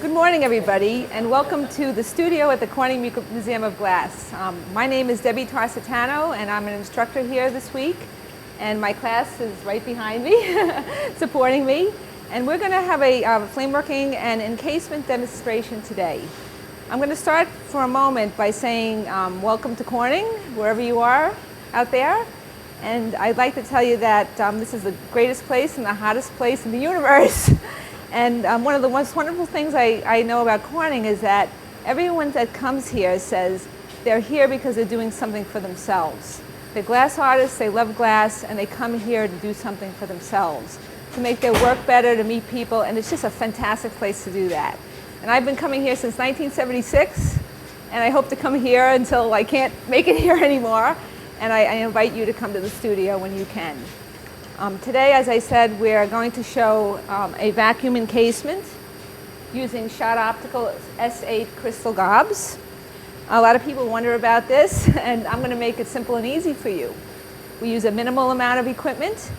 Good morning, everybody, and welcome to the studio at the Corning Museum of Glass. My name is Debbie Tarsitano, and I'm an instructor here this week. And my class is right behind me, supporting me. And we're going to have a flameworking and encasement demonstration today. I'm going to start for a moment by saying welcome to Corning, wherever you are out there. And I'd like to tell you that this is the greatest place and the hottest place in the universe. And one of the most wonderful things I know about Corning is that everyone that comes here says they're here because they're doing something for themselves. They're glass artists, they love glass, and they come here to do something for themselves, to make their work better, to meet people, and it's just a fantastic place to do that. And I've been coming here since 1976, and I hope to come here until I can't make it here anymore. And I invite you to come to the studio when you can. Today, as I said, we're going to show a vacuum encasement using shot optical S8 crystal gobs. A lot of people wonder about this, and I'm going to make it simple and easy for you. We use a minimal amount of equipment,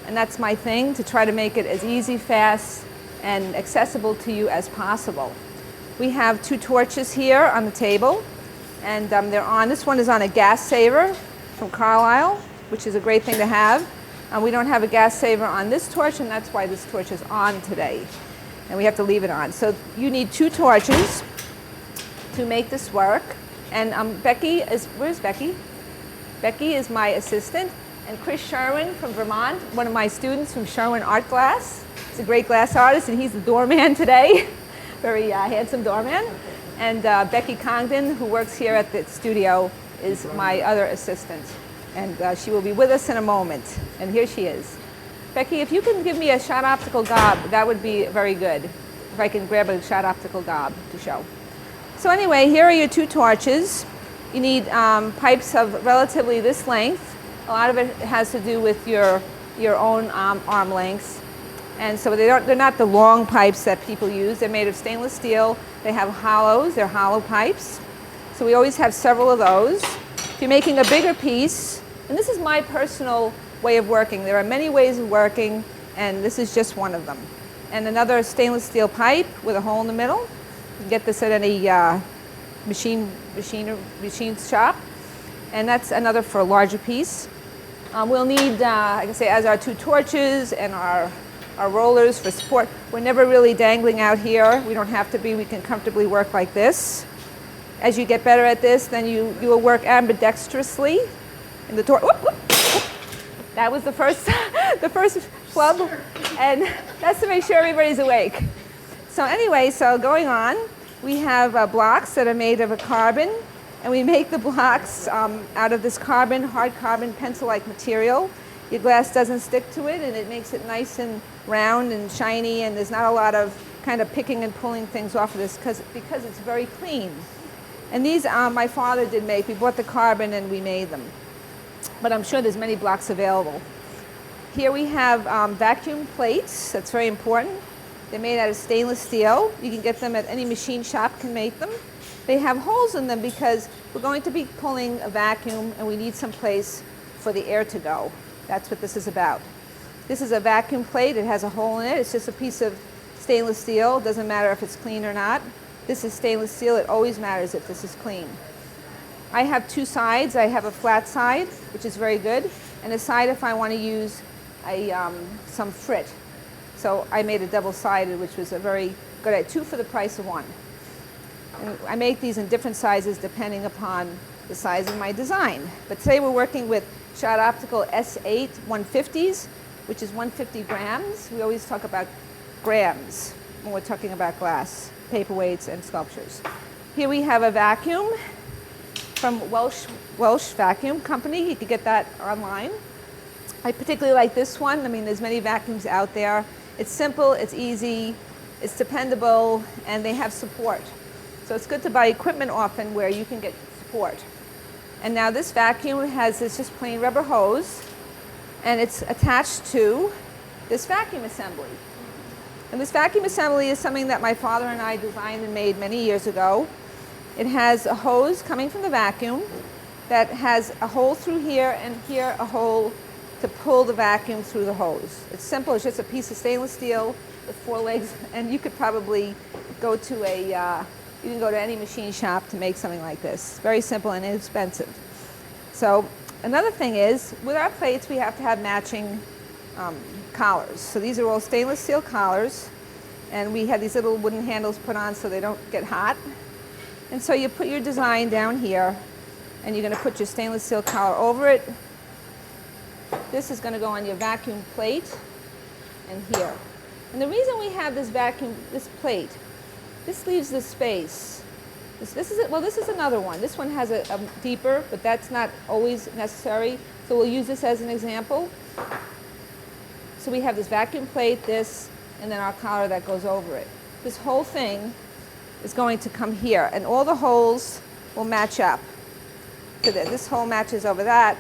and that's my thing, to try to make it as easy, fast, and accessible to you as possible. We have two torches here on the table, and they're on. This one is on a gas saver from Carlisle, which is a great thing to have. We don't have a gas saver on this torch, and that's why this torch is on today. And we have to leave it on. So you need two torches to make this work. And Becky is, where's Becky? Becky is my assistant. And Chris Sherwin from Vermont, one of my students from Sherwin Art Glass. He's a great glass artist, and he's the doorman today. Very handsome doorman. And Becky Congdon, who works here at the studio, is my other assistant. And she will be with us in a moment. And here she is. Becky, if you can give me a shot optical gob, that would be very good. If I can grab a shot optical gob to show. So anyway, here are your two torches. You need pipes of relatively this length. A lot of it has to do with your own arm lengths. And so they're not the long pipes that people use. They're made of stainless steel. They have hollows. They're hollow pipes. So we always have several of those. If you're making a bigger piece, and this is my personal way of working. There are many ways of working, and this is just one of them. And another stainless steel pipe with a hole in the middle. You can get this at any machine shop. And that's another for a larger piece. We'll need, like I say, as our two torches and our rollers for support. We're never really dangling out here. We don't have to be. We can comfortably work like this. As you get better at this, then you will work ambidextrously in the torch. That was the first club, and that's to make sure everybody's awake. So anyway, so going on, we have blocks that are made of a carbon, and we make the blocks out of this carbon, hard carbon, pencil-like material. Your glass doesn't stick to it, and it makes it nice and round and shiny, and there's not a lot of kind of picking and pulling things off of this because it's very clean. And these my father did make. We bought the carbon and we made them. But I'm sure there's many blocks available. Here we have vacuum plates. That's very important. They're made out of stainless steel. You can get them at any machine shop can make them. They have holes in them because we're going to be pulling a vacuum and we need some place for the air to go. That's what this is about. This is a vacuum plate. It has a hole in it. It's just a piece of stainless steel. It doesn't matter if it's clean or not. This is stainless steel. It always matters if this is clean. I have two sides. I have a flat side, which is very good, and a side if I want to use some frit. So I made a double-sided, which was a very good idea. Two for the price of one. And I make these in different sizes depending upon the size of my design. But today we're working with shot optical S8 150s, which is 150 grams. We always talk about grams when we're talking about glass, paperweights, and sculptures. Here we have a vacuum from Welsh Vacuum Company. You could get that online. I particularly like this one. I mean, there's many vacuums out there. It's simple, it's easy, it's dependable, and they have support. So it's good to buy equipment often where you can get support. And now this vacuum has this just plain rubber hose, and it's attached to this vacuum assembly. And this vacuum assembly is something that my father and I designed and made many years ago. It has a hose coming from the vacuum that has a hole through here and here a hole to pull the vacuum through the hose. It's simple. It's just a piece of stainless steel with 4 legs, and you could probably go to you can go to any machine shop to make something like this. Very simple and inexpensive. So another thing is, with our plates, we have to have matching collars. So these are all stainless steel collars, and we have these little wooden handles put on so they don't get hot. And so you put your design down here, and you're going to put your stainless steel collar over it. This is going to go on your vacuum plate and here. And the reason we have this plate, this leaves the space. This is another one. This one has a deeper, but that's not always necessary. So we'll use this as an example. So we have this vacuum plate, this, and then our collar that goes over it. This whole thing is going to come here, and all the holes will match up to this. This hole matches over that.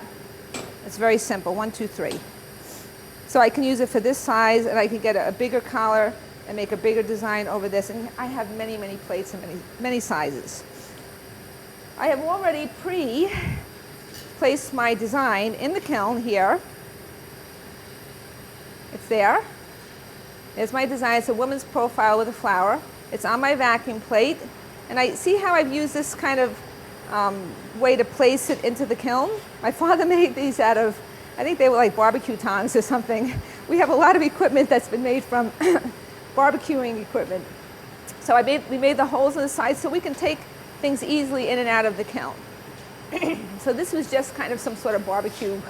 It's very simple, 1, 2, 3. So I can use it for this size, and I can get a bigger collar and make a bigger design over this. And I have many, many plates and many sizes. I have already pre-placed my design in the kiln here. It's there. There's my design. It's a woman's profile with a flower. It's on my vacuum plate. And I see how I've used this kind of way to place it into the kiln. My father made these out of, I think they were like barbecue tongs or something. We have a lot of equipment that's been made from barbecuing equipment. So we made the holes in the side so we can take things easily in and out of the kiln. So this was just kind of some sort of barbecue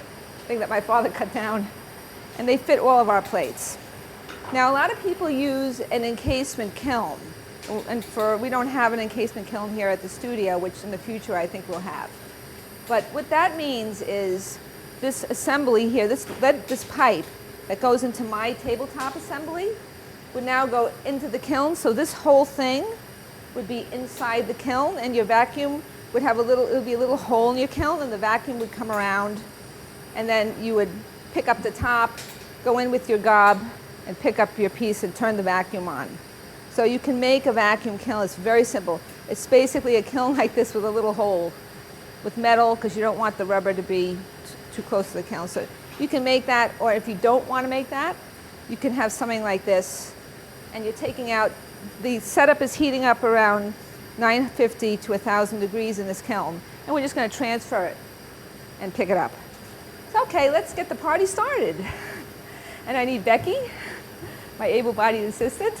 thing that my father cut down, and they fit all of our plates. Now a lot of people use an encasement kiln, and we don't have an encasement kiln here at the studio, which in the future I think we'll have. But what that means is this assembly here, this pipe that goes into my tabletop assembly would now go into the kiln. So this whole thing would be inside the kiln, and your vacuum would have it would be a little hole in your kiln, and the vacuum would come around, and then you would pick up the top, go in with your gob, and pick up your piece and turn the vacuum on. So you can make a vacuum kiln. It's very simple. It's basically a kiln like this with a little hole with metal, because you don't want the rubber to be too close to the kiln. So you can make that, or if you don't want to make that, you can have something like this, and you're taking out, the setup is heating up around 950 to 1,000 degrees in this kiln, and we're just going to transfer it and pick it up. So, okay, let's get the party started. And I need Becky, my able-bodied assistant.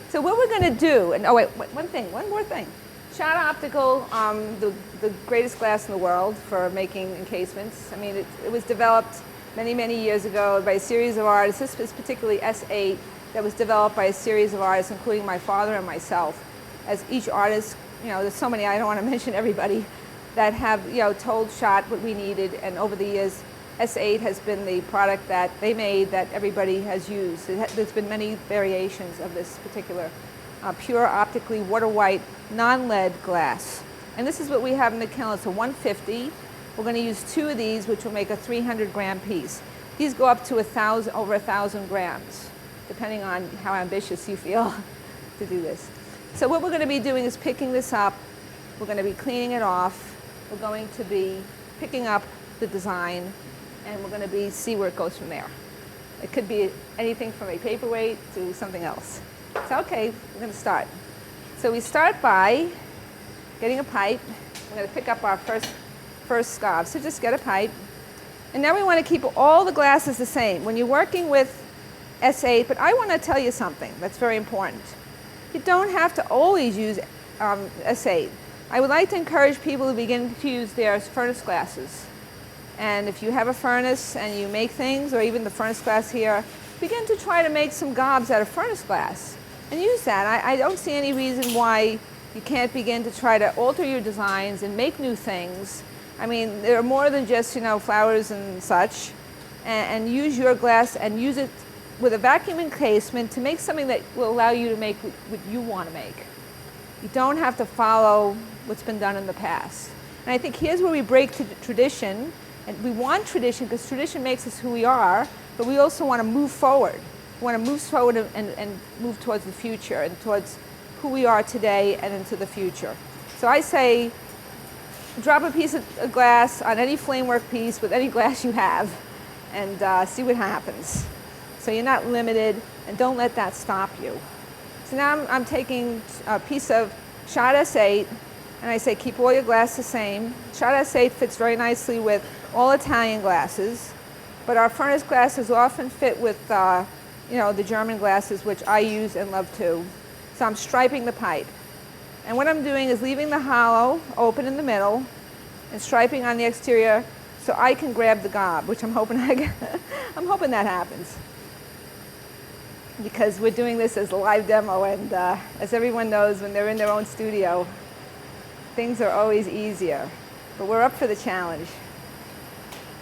So what we're going to do, and oh wait, one more thing. Shot Optical, the greatest glass in the world for making encasements. I mean, it was developed many, many years ago by a series of artists. This is particularly S8 that was developed by a series of artists, including my father and myself. As each artist, there's so many, I don't want to mention everybody, that have, told Shot what we needed, and over the years, S8 has been the product that they made that everybody has used. There's been many variations of this particular pure optically water white, non-lead glass. And this is what we have in the kiln. It's a 150. We're going to use 2 of these, which will make a 300-gram piece. These go up to over 1,000 grams, depending on how ambitious you feel to do this. So what we're going to be doing is picking this up. We're going to be cleaning it off. We're going to be picking up the design, and we're going to see where it goes from there. It could be anything from a paperweight to something else. So okay, we're going to start. So we start by getting a pipe. We're going to pick up our first scarf. So just get a pipe. And now we want to keep all the glasses the same. When you're working with S8, but I want to tell you something that's very important. You don't have to always use S8. I would like to encourage people to begin to use their furnace glasses. And if you have a furnace and you make things, or even the furnace glass here, begin to try to make some gobs out of furnace glass and use that. I don't see any reason why you can't begin to try to alter your designs and make new things. I mean, there are more than just, flowers and such. And use your glass and use it with a vacuum encasement to make something that will allow you to make what you want to make. You don't have to follow what's been done in the past. And I think here's where we break tradition. And we want tradition because tradition makes us who we are, but we also want to move forward. We want to move forward and move towards the future and towards who we are today and into the future. So I say, drop a piece of glass on any flamework piece with any glass you have and see what happens. So you're not limited, and don't let that stop you. So now I'm taking a piece of shot S8, and I say keep all your glass the same. Shot S8 fits very nicely with all Italian glasses, but our furnace glasses often fit with you know, the German glasses, which I use and love too. So I'm striping the pipe. And what I'm doing is leaving the hollow open in the middle and striping on the exterior so I can grab the gob, which I'm hoping I'm hoping that happens. Because we're doing this as a live demo, and as everyone knows, when they're in their own studio, things are always easier. But we're up for the challenge.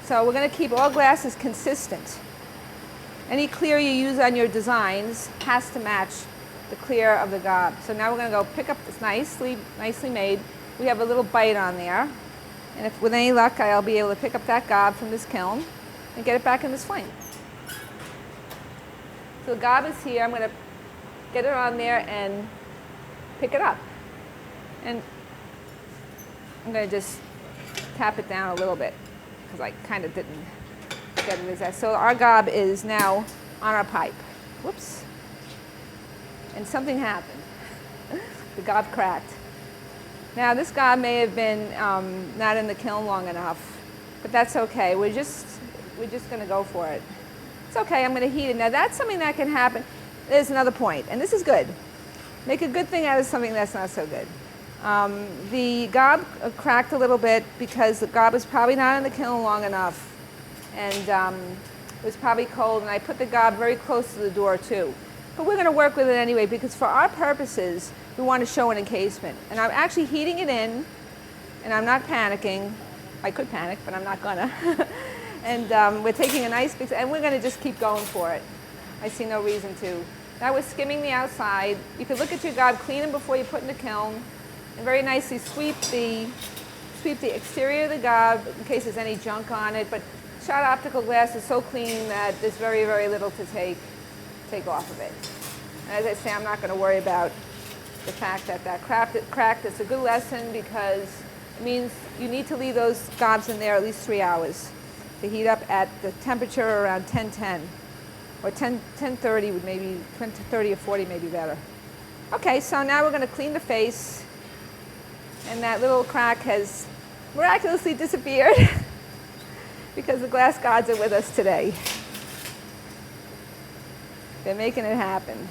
So we're going to keep all glasses consistent. Any clear you use on your designs has to match the clear of the gob. So now we're going to go pick up this nicely made. We have a little bite on there. And if with any luck, I'll be able to pick up that gob from this kiln and get it back in this flame. So the gob is here. I'm going to get it on there and pick it up. And I'm going to just tap it down a little bit because I kind of didn't get it as that. So our gob is now on our pipe. Whoops. And something happened. The gob cracked. Now this gob may have been not in the kiln long enough, but that's okay. We're just going to go for it. It's okay, I'm going to heat it. Now that's something that can happen. There's another point, and this is good. Make a good thing out of something that's not so good. The gob cracked a little bit because the gob was probably not in the kiln long enough, and it was probably cold, and I put the gob very close to the door too. But we're going to work with it anyway because for our purposes, we want to show an encasement. And I'm actually heating it in, and I'm not panicking. I could panic, but I'm not gonna. And we're taking a nice big, and we're going to just keep going for it. I see no reason to. Now we're skimming the outside. You can look at your gob, clean them before you put in the kiln, and very nicely sweep the exterior of the gob in case there's any junk on it. But shot optical glass is so clean that there's very, very little to take off of it. And as I say, I'm not going to worry about the fact that that cracked. It's a good lesson because it means you need to leave those gobs in there at least 3 hours to heat up at the temperature around 1010 or 1030 would maybe 30 or 40 may be better. Okay, so now we're going to clean the face, and that little crack has miraculously disappeared because the glass gods are with us today. They're making it happen.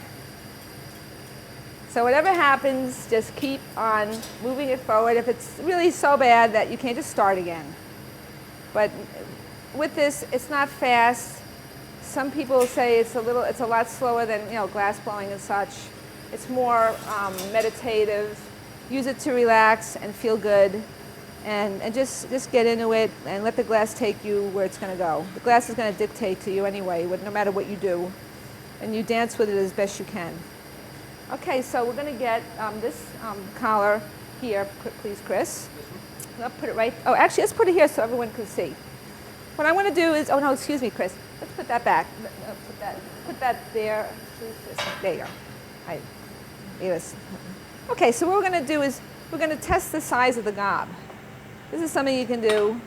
So whatever happens, just keep on moving it forward. If it's really so bad that you can't, just start again. But with this, it's not fast. Some people say it's a lot slower than, you know, glass blowing and such. It's more meditative. Use it to relax and feel good, and just get into it and let the glass take you where it's going to go. The glass is going to dictate to you anyway, no matter what you do, and you dance with it as best you can. Okay, so we're going to get this collar here, please, Chris. I'll put it right. Oh, actually, let's put it here so everyone can see. What I want to do is, oh no, excuse me, Chris. Let's put that back. Put that there. There you go. Yes. Okay, so what we're going to do is we're going to test the size of the gob. This is something you can do.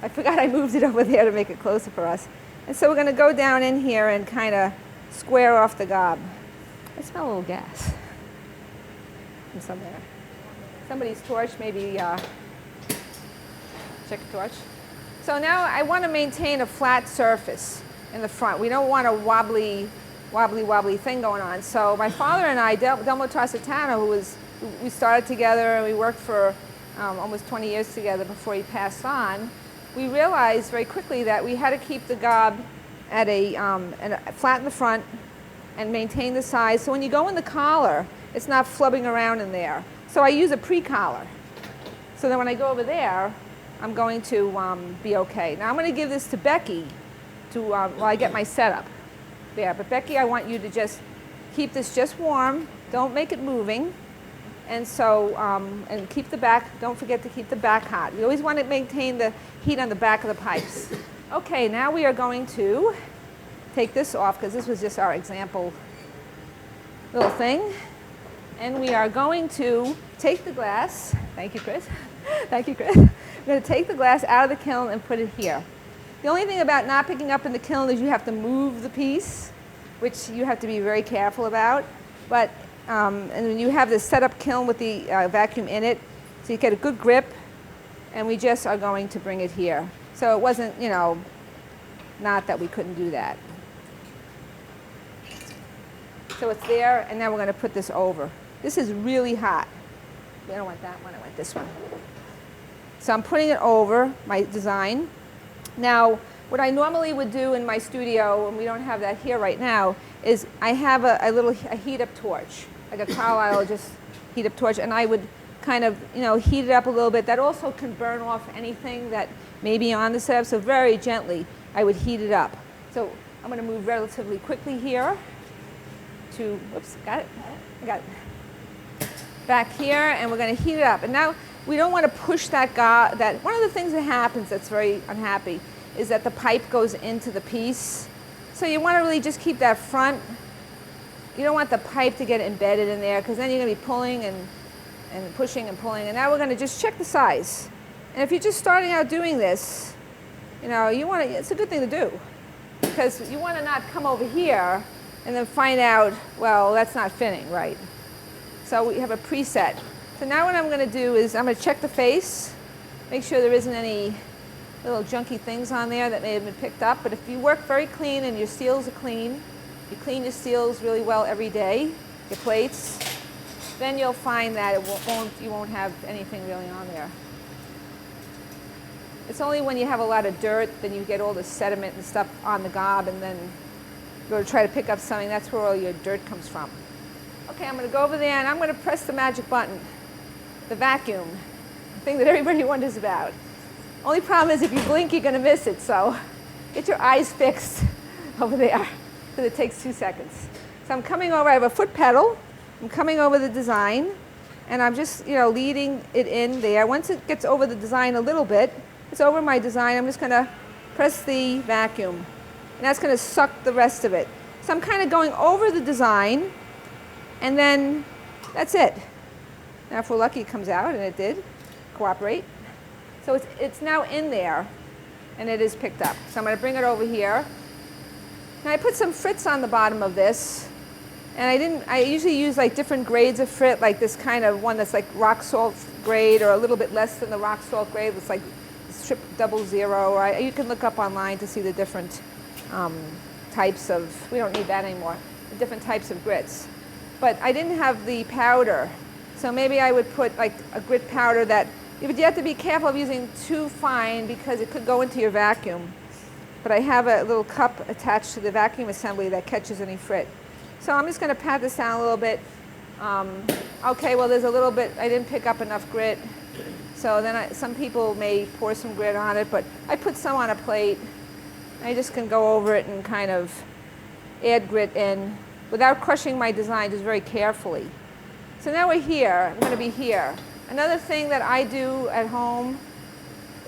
I forgot I moved it over there to make it closer for us. And so we're going to go down in here and kind of square off the gob. I smell a little gas from somewhere. Somebody's torch, maybe check a torch. So now I want to maintain a flat surface in the front. We don't want a wobbly thing going on. So my father and I, Debbie Tarsitano, we started together and we worked for almost 20 years together before he passed on. We realized very quickly that we had to keep the gob at flat in the front and maintain the size. So when you go in the collar, it's not flubbing around in there. So I use a pre-collar. So that when I go over there, I'm going to be okay. Now I'm going to give this to Becky while I get my setup there. But Becky, I want you to just keep this just warm. Don't make it moving. And so, and keep the back, don't forget to keep the back hot. You always want to maintain the heat on the back of the pipes. Okay, now we are going to take this off because this was just our example little thing. And we are going to take the glass. Thank you, Chris. Thank you, Chris. We're going to take the glass out of the kiln and put it here. The only thing about not picking up in the kiln is you have to move the piece, which you have to be very careful about. But And then you have this setup kiln with the vacuum in it, so you get a good grip, and we just are going to bring it here. So it wasn't, you know, not that we couldn't do that. So it's there, and now we're going to put this over. This is really hot. We don't want that one, I want this one. So I'm putting it over my design. Now, what I normally would do in my studio, and we don't have that here right now, is I have a heat-up torch, like a Carlisle just heat-up torch, and I would kind of, you know, heat it up a little bit. That also can burn off anything that may be on the setup, so very gently I would heat it up. So I'm going to move relatively quickly here to, whoops, got it? I got it. Back here, and we're going to heat it up. And now we don't want to push that one of the things that happens that's very unhappy is that the pipe goes into the piece. So you want to really just keep that front. You don't want the pipe to get embedded in there, because then you're going to be pulling and pushing and pulling. And now we're going to just check the size. And if you're just starting out doing this, you know, it's a good thing to do, because you want to not come over here and then find out, well, that's not fitting right. So we have a preset. So now what I'm going to do is I'm going to check the face, make sure there isn't any little junky things on there that may have been picked up. But if you work very clean and your seals are clean, you clean your seals really well every day, your plates, then you'll find that you won't have anything really on there. It's only when you have a lot of dirt, then you get all the sediment and stuff on the gob, and then you go to try to pick up something, that's where all your dirt comes from. Okay, I'm going to go over there and I'm going to press the magic button, the vacuum, the thing that everybody wonders about. Only problem is if you blink, you're going to miss it, so get your eyes fixed over there, because it takes 2 seconds. So I'm coming over, I have a foot pedal, I'm coming over the design, and I'm just, you know, leading it in there. Once it gets over the design a little bit, it's over my design, I'm just going to press the vacuum, and that's going to suck the rest of it. So I'm kind of going over the design, and then that's it. Now if we're lucky it comes out, and it did cooperate. So it's now in there, and it is picked up. So I'm going to bring it over here. Now I put some frits on the bottom of this, and I usually use like different grades of frit, like this kind of one that's like rock salt grade, or a little bit less than the rock salt grade. It's like strip 00, or you can look up online to see the different types of, we don't need that anymore, the different types of grits. But I didn't have the powder, so maybe I would put like a grit powder that, but you have to be careful of using too fine, because it could go into your vacuum. But I have a little cup attached to the vacuum assembly that catches any frit. So I'm just going to pat this down a little bit. Okay, well there's a little bit, I didn't pick up enough grit. So then some people may pour some grit on it, but I put some on a plate. I just can go over it and kind of add grit in without crushing my design, just very carefully. So now we're here, I'm going to be here. Another thing that I do at home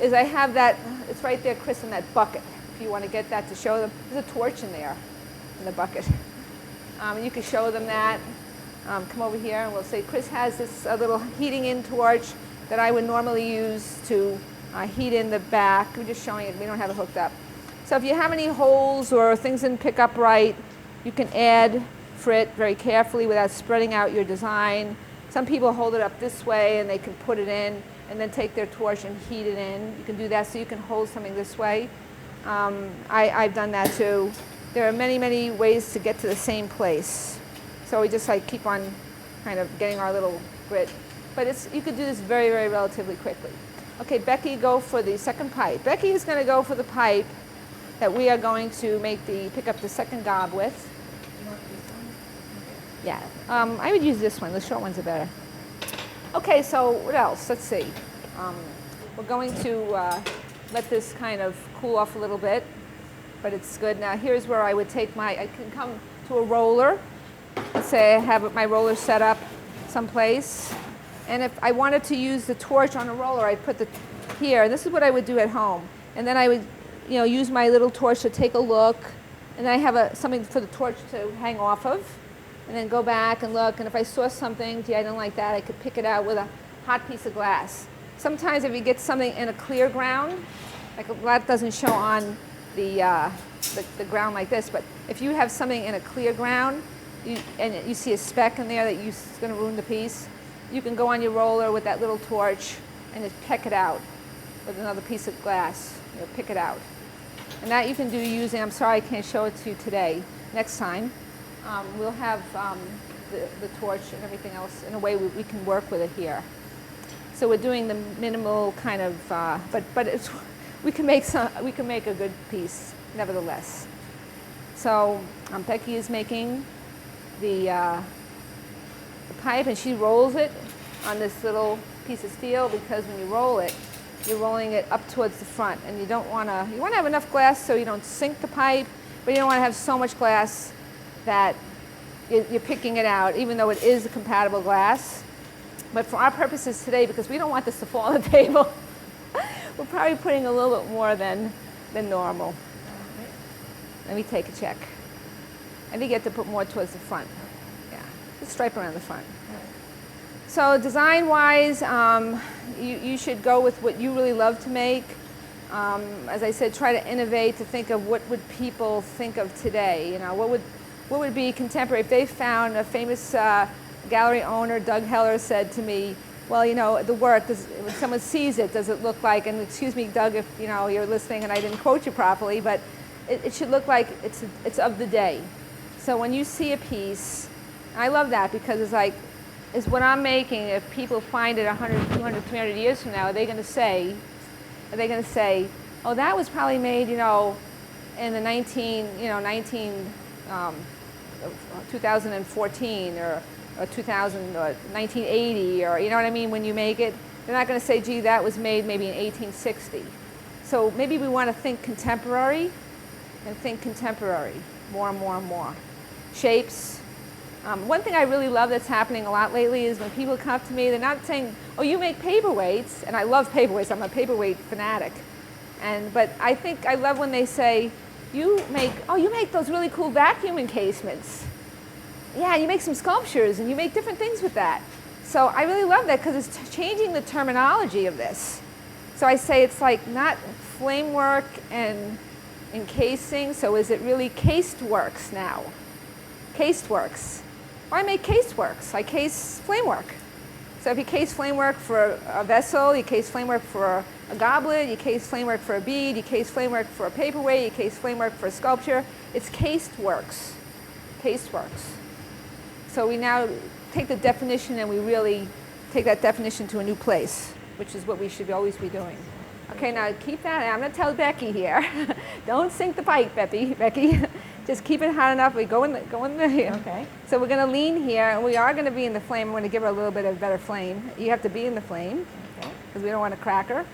is I have that, it's right there, Chris, in that bucket. If you want to get that to show them, there's a torch in there, in the bucket. And you can show them that. Come over here and we'll say, Chris has this little heating in torch that I would normally use to heat in the back. We're just showing it, we don't have it hooked up. So if you have any holes or things didn't pick up right, you can add frit very carefully without spreading out your design. Some people hold it up this way and they can put it in and then take their torch and heat it in. You can do that so you can hold something this way. I've done that too. There are many, many ways to get to the same place. So we just like keep on kind of getting our little grit. But you could do this very, very relatively quickly. Okay, Becky, go for the second pipe. Becky is going to go for the pipe that we are going to pick up the second gob with. Yeah, I would use this one. The short ones are better. Okay, so what else? Let's see. We're going to let this kind of cool off a little bit, but it's good. Now here's where I would take I can come to a roller. Let's say I have my roller set up someplace, and if I wanted to use the torch on a roller, I'd put here. And this is what I would do at home. And then I would, use my little torch to take a look, and then I have something for the torch to hang off of. And then go back and look, and if I saw something, gee, I don't like that, I could pick it out with a hot piece of glass. Sometimes if you get something in a clear ground, like that doesn't show on the ground like this, but if you have something in a clear ground, and you see a speck in there that you're going to ruin the piece, you can go on your roller with that little torch and just pick it out with another piece of glass. You'll pick it out. And that you can do using, I'm sorry I can't show it to you today, next time. We'll have the torch and everything else in a way we can work with it here. So we're doing the minimal kind of, but it's, we can make a good piece nevertheless. So Becky is making the pipe, and she rolls it on this little piece of steel, because when you roll it, you're rolling it up towards the front, and you want to have enough glass so you don't sink the pipe, but you don't want to have so much glass that you're picking it out, even though it is a compatible glass. But for our purposes today, because we don't want this to fall on the table, we're probably putting a little bit more than normal. Let me take a check. I think you have to put more towards the front. Yeah, just stripe around the front. So design-wise, you should go with what you really love to make. As I said, try to innovate, to think of what would people think of today. You know, what would be contemporary? If they found a famous gallery owner, Doug Heller, said to me, well, you know, the work, when someone sees it, does it look like, and excuse me, Doug, if you know you're listening and I didn't quote you properly, but it should look like it's of the day. So when you see a piece, I love that, because it's like, is what I'm making, if people find it 100, 200, 300 years from now, are they going to say, oh, that was probably made, you know, in the 2014 or 2000 or 1980, or you know what I mean, when you make it, they're not going to say, gee, that was made maybe in 1860. So maybe we want to think contemporary, and think contemporary more and more and more. Shapes. One thing I really love that's happening a lot lately is when people come up to me, they're not saying, oh, you make paperweights, and I love paperweights, I'm a paperweight fanatic. But I love when they say, you make those really cool vacuum encasements. Yeah, you make some sculptures, and you make different things with that. So I really love that, because it's changing the terminology of this. So I say it's like not flamework and encasing, so is it really cased works now? Cased works. Well, I make cased works. I case flamework. So if you case flamework for a vessel, you case flamework for a goblet, you case flamework for a bead, you case flamework for a paperweight, you case flamework for a sculpture. It's cased works. Cased works. So we now take the definition and we really take that definition to a new place, which is what we should always be doing. Okay, now keep that. I'm going to tell Becky here. Don't sink the pipe, Becky. Just keep it hot enough. We go in the Okay. So we're going to lean here, and we are going to be in the flame. I'm going to give her a little bit of better flame. You have to be in the flame, because we don't want to crack her.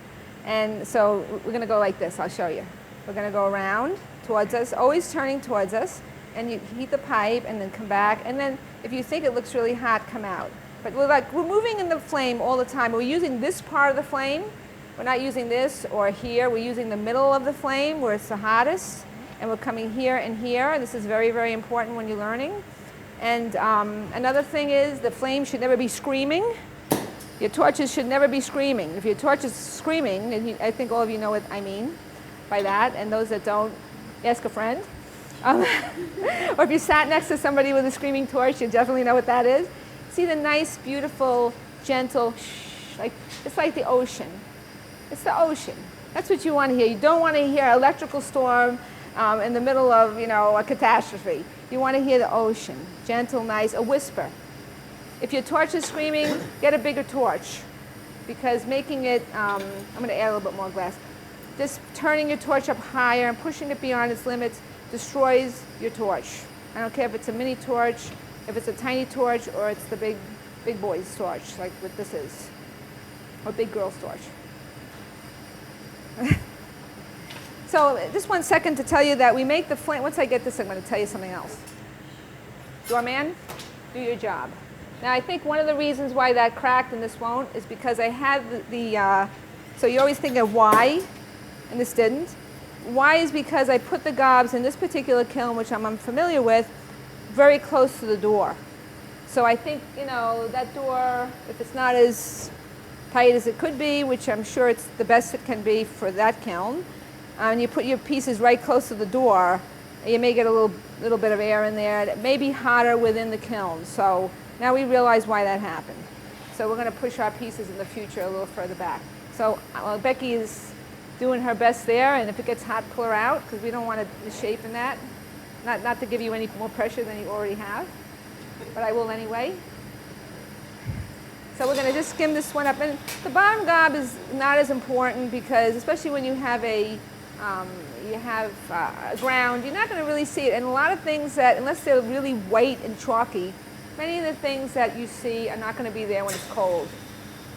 And so we're going to go like this. I'll show you. We're going to go around towards us, always turning towards us, and you heat the pipe, and then come back. And then if you think it looks really hot, come out. But we're moving in the flame all the time. We're using this part of the flame. We're not using this or here. We're using the middle of the flame where it's the hottest. And we're coming here and here. This is very, very important when you're learning. And another thing is the flame should never be screaming. Your torches should never be screaming. If your torch is screaming, and I think all of you know what I mean by that. And those that don't, ask a friend. Or if you sat next to somebody with a screaming torch, you definitely know what that is. See the nice, beautiful, gentle shh, it's like the ocean. It's the ocean. That's what you want to hear. You don't want to hear an electrical storm in the middle of, you know, a catastrophe. You want to hear the ocean. Gentle, nice, a whisper. If your torch is screaming, get a bigger torch, because making it, I'm going to add a little bit more glass. Just turning your torch up higher and pushing it beyond its limits destroys your torch. I don't care if it's a mini torch, if it's a tiny torch, or it's the big boy's torch, like what this is, or big girl's torch. So just 1 second to tell you that we make the flame. Once I get this, I'm going to tell you something else. Doorman, do your job. Now I think one of the reasons why that cracked and this won't is because I had so you always think of why, and this didn't. Why is because I put the gobs in this particular kiln, which I'm unfamiliar with, very close to the door. So I think, you know, that door, if it's not as tight as it could be, which I'm sure it's the best it can be for that kiln, and you put your pieces right close to the door, You may get a little bit of air in there. It may be hotter within the kiln. So now we realize why that happened. So we're going to push our pieces in the future a little further back. So Becky is doing her best there, and if it gets hot, pull her out, because we don't want the shape in that. Not to give you any more pressure than you already have, but I will anyway. So we're going to just skim this one up. And the bottom gob is not as important because, especially when you have a ground, you're not going to really see it. And a lot of things that, unless they're really white and chalky, many of the things that you see are not going to be there when it's cold.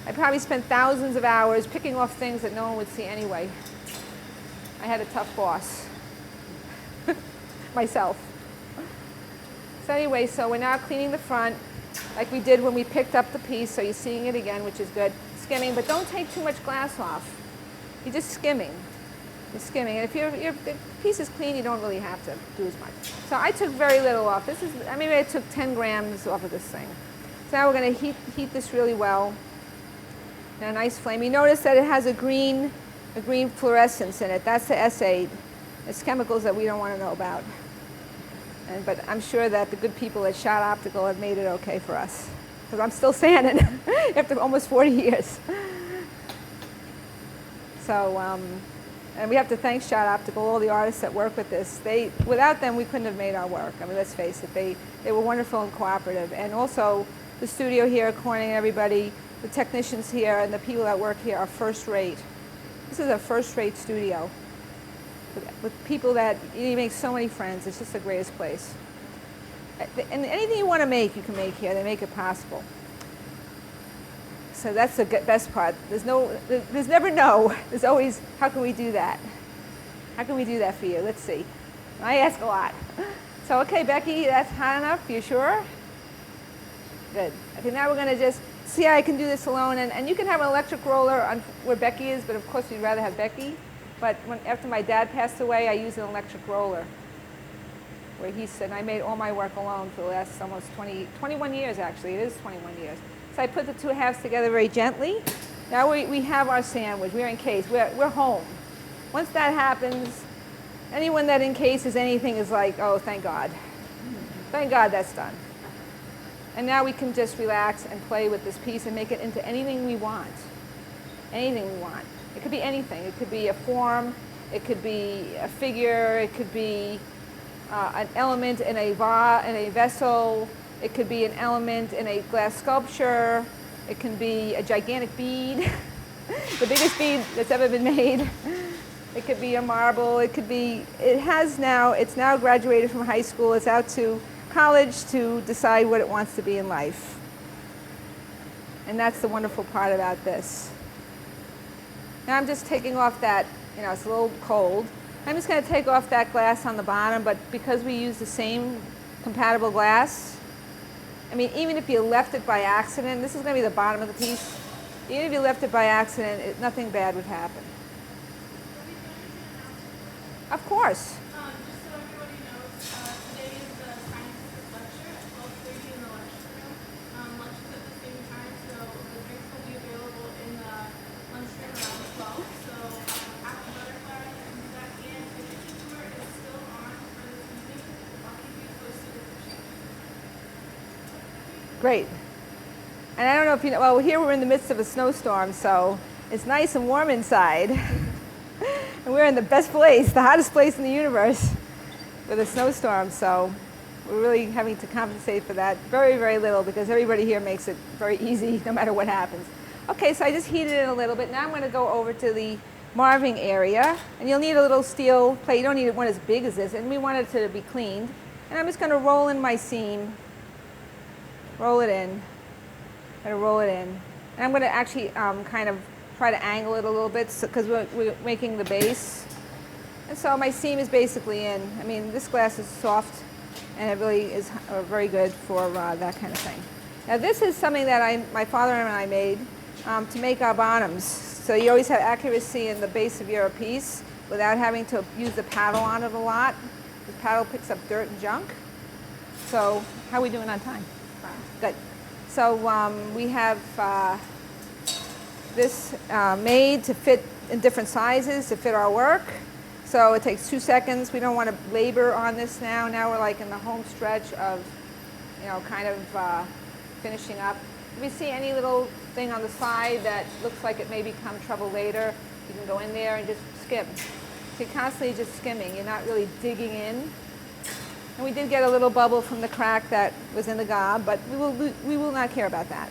I probably spent thousands of hours picking off things that no one would see anyway. I had a tough boss. Myself. So anyway, so we're now cleaning the front like we did when we picked up the piece, so you're seeing it again, which is good. Skimming, but don't take too much glass off. You're just skimming. You're skimming. And if your piece is clean, you don't really have to do as much. So I took very little off. Maybe I took 10 grams off of this thing. So now we're going to heat this really well. Now, a nice flame. You notice that it has a green fluorescence in it. That's the S8. It's chemicals that we don't want to know about. But I'm sure that the good people at Shot Optical have made it okay for us, because I'm still sanding after almost 40 years. So, and we have to thank Shot Optical, all the artists that work with this. Without them, we couldn't have made our work. I mean, let's face it, they were wonderful and cooperative. And also, the studio here, Corning, everybody, the technicians here, and the people that work here are first rate. This is a first rate studio. With people that you make so many friends. It's just the greatest place. And anything you want to make, you can make here. They make it possible. So that's the best part. There's never no. There's always, how can we do that? How can we do that for you? Let's see. I ask a lot. So, okay, Becky, that's hot enough. You sure? Good. Okay, now we're going to just see how I can do this alone. And you can have an electric roller on where Becky is, but of course we'd rather have Becky. But after my dad passed away, I used an electric roller, where he said, I made all my work alone for the last almost 21 years, actually. It is 21 years. So I put the two halves together very gently. Now we have our sandwich. We're encased. We're home. Once that happens, anyone that encases anything is like, oh, thank God. Thank God that's done. And now we can just relax and play with this piece and make it into anything we want. Anything we want. It could be anything. It could be a form. It could be a figure. It could be an element in a vessel. It could be an element in a glass sculpture. It can be a gigantic bead, the biggest bead that's ever been made. It could be a marble. It could be. It's now graduated from high school. It's out to college to decide what it wants to be in life. And that's the wonderful part about this. Now I'm just taking off that, it's a little cold. I'm just going to take off that glass on the bottom, but because we use the same compatible glass, I mean, even if you left it by accident, this is going to be the bottom of the piece, even if you left it by accident, nothing bad would happen. Of course. Just so everybody knows, today is the scientific lecture at 12:30 in the lecture room. Lunch is at the same time, so the drinks will be available in the lunchroom around 12. So happy butterfly and that, and the kitchen tour is still on for this evening. I'll keep you posted with the changes. Great. And I don't know if you know, well, here we're in the midst of a snowstorm, so it's nice and warm inside. And we're in the best place, the hottest place in the universe with a snowstorm, so we're really having to compensate for that very, very little, because everybody here makes it very easy no matter what happens. Okay, so I just heated it a little bit. Now I'm going to go over to the marving area, and you'll need a little steel plate. You don't need one as big as this, and we want it to be cleaned. And I'm just going to roll in my seam, roll it in, roll it in. And I'm going to actually kind of try to angle it a little bit because we're making the base. And so my seam is basically in. I mean, this glass is soft, and it really is very good for that kind of thing. Now this is something that my father and I made to make our bottoms. So you always have accuracy in the base of your piece without having to use the paddle on it a lot. The paddle picks up dirt and junk. So how are we doing on time? Fine. Good. So we have this made to fit in different sizes to fit our work. So So it takes 2 seconds. We don't want to labor on this now. Now we're like in the home stretch of, you know, kind of finishing up. If you see any little thing on the side that looks like it may become trouble later, you can go in there and just skim. So you're constantly just skimming. You're not really digging in. And we did get a little bubble from the crack that was in the gob, but we will not care about that.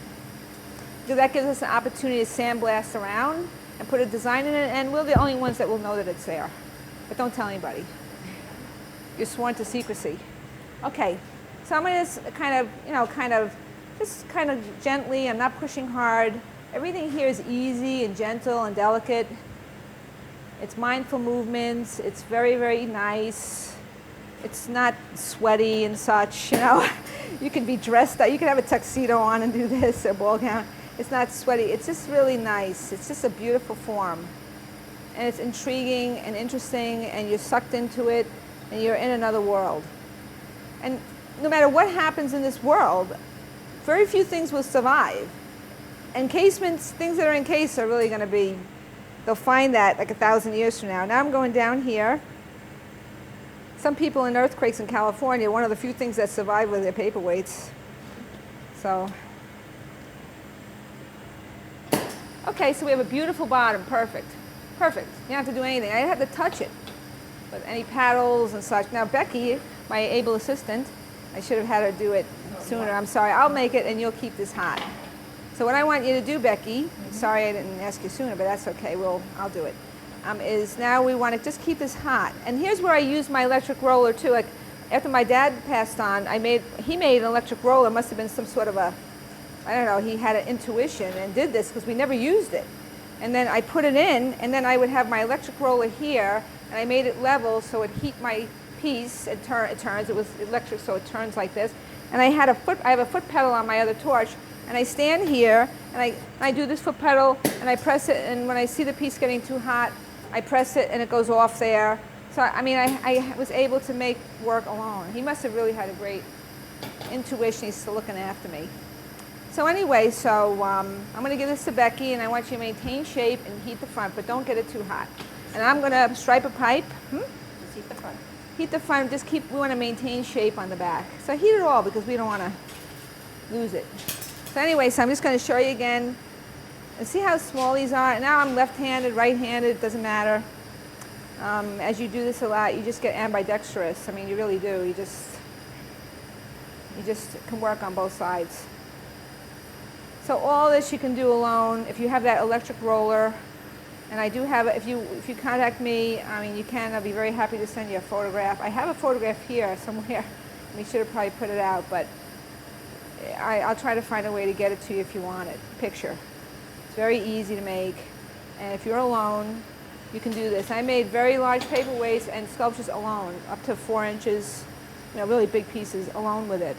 Because that gives us an opportunity to sandblast around and put a design in it, and we're the only ones that will know that it's there. But don't tell anybody. You're sworn to secrecy. Okay, so I'm going to kind of just gently, I'm not pushing hard. Everything here is easy and gentle and delicate. It's mindful movements. It's very, very nice. It's not sweaty and such, you know. You can be dressed up. You can have a tuxedo on and do this, or ball gown. It's not sweaty. It's just really nice. It's just a beautiful form. And it's intriguing and interesting, and you're sucked into it, and you're in another world. And no matter what happens in this world, very few things will survive. Encasements, things that are encased are really going to be, they'll find that like 1,000 years from now. Now I'm going down here. Some people in earthquakes in California, one of the few things that survive were their paperweights. So, okay, so we have a beautiful bottom, perfect. Perfect, you don't have to do anything. I didn't have to touch it with any paddles and such. Now Becky, my able assistant, I should have had her do it sooner. I'm sorry, I'll make it and you'll keep this hot. So what I want you to do, Becky, sorry I didn't ask you sooner, but that's okay, I'll do it. Is now we want to just keep this hot. And here's where I use my electric roller too. Like after my dad passed on, he made an electric roller. It must have been some sort of a, I don't know, he had an intuition and did this because we never used it. And then I put it in, and then I would have my electric roller here, and I made it level so it heat my piece. It turns. It was electric, so it turns like this. And I have a foot pedal on my other torch, and I stand here, and I do this foot pedal, and I press it, and when I see the piece getting too hot, I press it and it goes off there. So I mean, I was able to make work alone. He must have really had a great intuition. He's still looking after me. So anyway, I'm going to give this to Becky, and I want you to maintain shape and heat the front, but don't get it too hot. And I'm going to stripe a pipe. Just heat the front. Heat the front. We want to maintain shape on the back. So heat it all because we don't want to lose it. So anyway, I'm just going to show you again. And see how small these are? Now I'm left-handed, right-handed, it doesn't matter. As you do this a lot, you just get ambidextrous. I mean, you really do. You just can work on both sides. So all this you can do alone. If you have that electric roller, and I do have it, if you contact me, I mean, you can. I'll be very happy to send you a photograph. I have a photograph here somewhere. We should have probably put it out, but I'll try to find a way to get it to you if you want it. Picture. It's very easy to make, and if you're alone, you can do this. I made very large paperweights and sculptures alone, up to 4 inches, you know, really big pieces alone with it.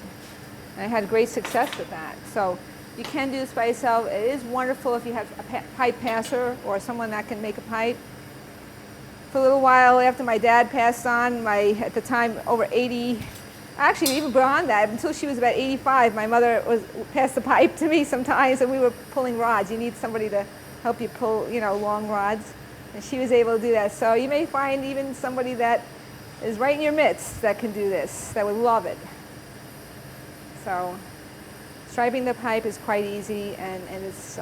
And I had great success with that. So you can do this by yourself. It is wonderful if you have a pipe passer or someone that can make a pipe. For a little while after my dad passed on, at the time over 80, actually even beyond that, until she was about 85, my mother passed the pipe to me sometimes, and we were pulling rods. You need somebody to help you pull, you know, long rods. And she was able to do that. So you may find even somebody that is right in your midst that can do this, that would love it. So striping the pipe is quite easy, and it's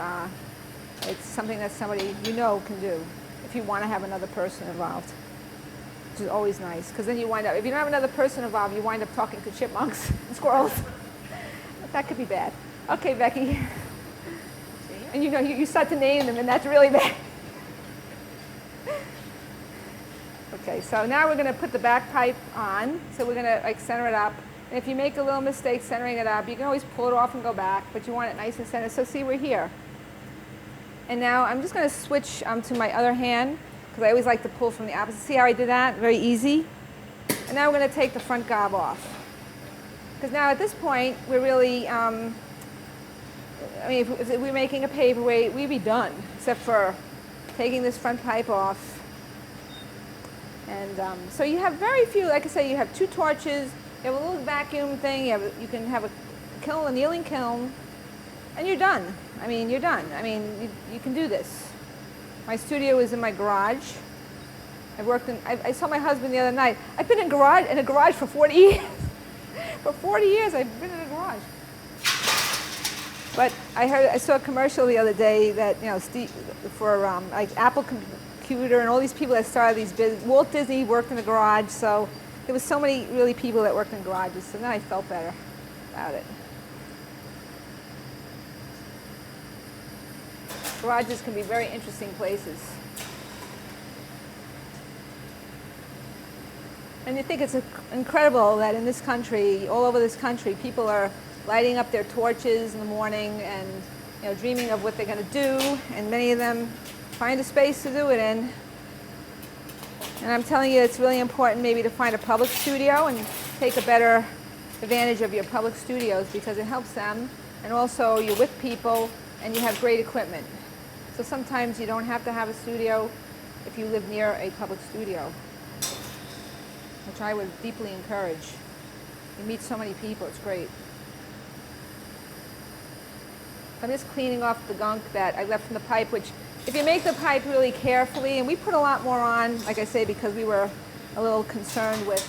something that somebody you know can do if you want to have another person involved, which is always nice, because then you wind up, if you don't have another person involved, you wind up talking to chipmunks and squirrels. That could be bad. Okay, Becky. And you know, you start to name them, and that's really bad. Okay, so now we're going to put the back pipe on. So we're going to like center it up. And if you make a little mistake centering it up, you can always pull it off and go back, but you want it nice and centered. So see, we're here. And now I'm just going to switch to my other hand, because I always like to pull from the opposite. See how I did that? Very easy. And now we're going to take the front gob off. Because now at this point, we're really, I mean, if we're making a paperweight, we'd be done, except for taking this front pipe off. And so you have very few, like I say, you have 2 torches, you have a little vacuum thing, you can have a kiln, a annealing kiln, and you're done. I mean, you're done. I mean, you can do this. My studio is in my garage, I saw my husband the other night. I've been in a garage for 40 years. For 40 years, I've been in a garage. But I saw a commercial the other day that, you know, for like Apple Computer and all these people that started these businesses. Walt Disney worked in a garage, so there was so many really people that worked in garages. So then I felt better about it. Garages can be very interesting places. And you think it's incredible that in this country, all over this country, people are lighting up their torches in the morning and, you know, dreaming of what they're going to do, and many of them find a space to do it in. And I'm telling you, it's really important maybe to find a public studio and take a better advantage of your public studios, because it helps them, and also you're with people and you have great equipment. So sometimes you don't have to have a studio if you live near a public studio, which I would deeply encourage. You meet so many people, it's great. I'm just cleaning off the gunk that I left from the pipe, which if you make the pipe really carefully, and we put a lot more on, like I say, because we were a little concerned with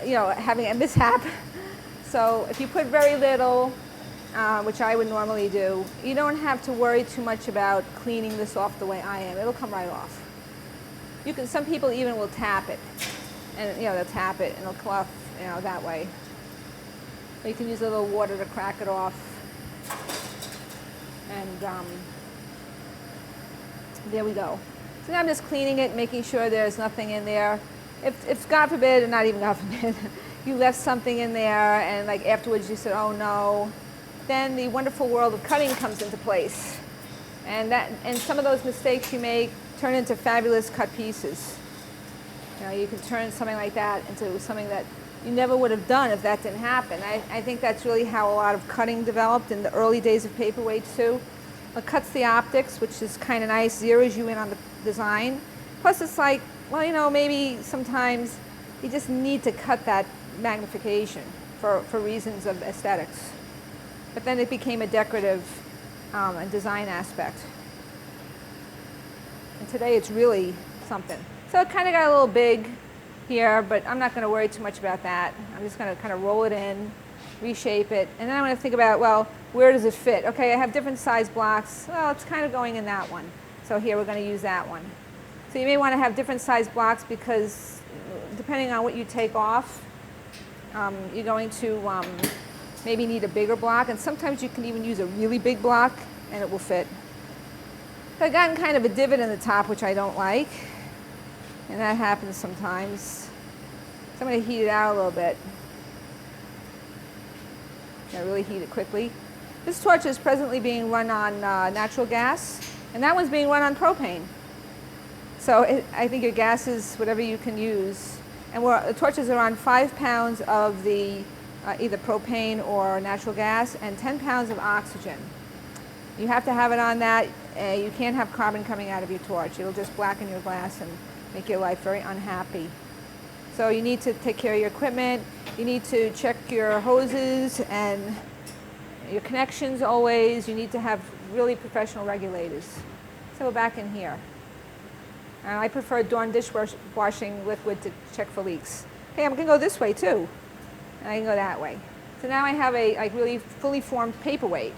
you know, having a mishap. So if you put very little, which I would normally do, you don't have to worry too much about cleaning this off the way I am. It'll come right off. You can. Some people even will tap it, and, you know, they'll tap it and it'll come off, you know, that way. Or you can use a little water to crack it off. And there we go. So now I'm just cleaning it, making sure there's nothing in there. If God forbid, or not even God forbid, you left something in there and like afterwards you said, oh no, then the wonderful world of cutting comes into place. And some of those mistakes you make turn into fabulous cut pieces. You know, you can turn something like that into something that you never would have done if that didn't happen. I think that's really how a lot of cutting developed in the early days of paperweights too. It cuts the optics, which is kind of nice, zeroes you in on the design. Plus it's like, well, you know, maybe sometimes you just need to cut that magnification for reasons of aesthetics. But then it became a decorative and design aspect. And today it's really something. So it kind of got a little big here, but I'm not going to worry too much about that. I'm just going to kind of roll it in, reshape it, and then I'm going to think about, well, where does it fit? Okay, I have different size blocks. Well, it's kind of going in that one. So here we're going to use that one. So you may want to have different size blocks because depending on what you take off, you're going to maybe need a bigger block, and sometimes you can even use a really big block and it will fit. So I've gotten kind of a divot in the top, which I don't like. And that happens sometimes. So I'm going to heat it out a little bit. I really heat it quickly. This torch is presently being run on natural gas, and that one's being run on propane. So I think your gas is whatever you can use. And the torches are on 5 pounds of the either propane or natural gas and 10 pounds of oxygen. You have to have it on that. You can't have carbon coming out of your torch. It'll just blacken your glass and make your life very unhappy. So you need to take care of your equipment. You need to check your hoses and your connections always. You need to have really professional regulators. So we're back in here. And I prefer Dawn dishwashing liquid to check for leaks. Okay, I'm going to go this way too. And I can go that way. So now I have a like really fully formed paperweight.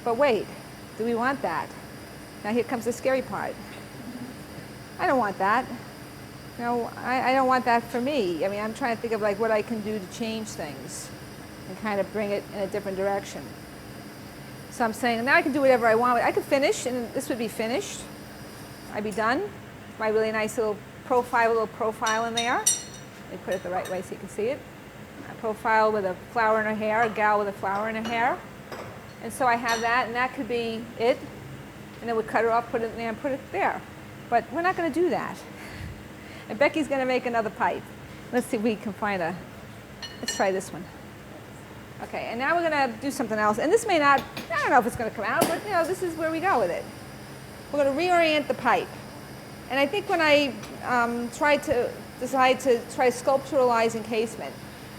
But wait, do we want that? Now here comes the scary part. I don't want that. No, I don't want that for me. I mean, I'm trying to think of like what I can do to change things and kind of bring it in a different direction. So I'm saying now I can do whatever I want. I could finish, and this would be finished. I'd be done. My really nice little profile in there. Let me put it the right way so you can see it. A profile with a flower in her hair, a gal with a flower in her hair. And so I have that, and that could be it. And then we cut it off, put it in there, and put it there. But we're not going to do that. And Becky's going to make another pipe. Let's see if we can find let's try this one. Okay, and now we're going to do something else. And this may not, I don't know if it's going to come out, but you know, this is where we go with it. We're going to reorient the pipe. And I think when I decide to try sculpturalize encasement,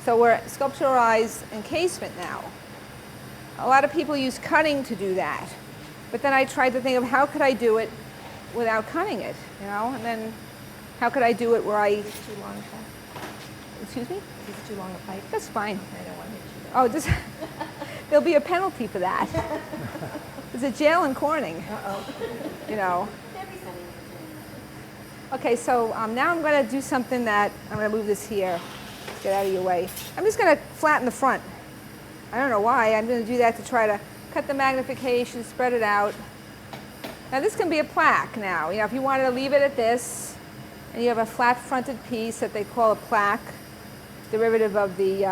so we're sculpturalize encasement now. A lot of people use cutting to do that. But then I tried to think of how could I do it without cutting it, you know? And then how could I do it where I, Is this too long, Pat? excuse me? Is this too long a pipe? That's fine. I don't want to hit you. Oh, just, there'll be a penalty for that. There's a jail in Corning, Uh-oh. you know. Debbie's not even doing Okay, so now I'm going to do something that, I'm going to move this here, get out of your way. I'm just going to flatten the front. I don't know why, I'm going to do that to try to cut the magnification, spread it out. Now this can be a plaque now. You know, if you wanted to leave it at this, and you have a flat-fronted piece that they call a plaque, derivative of the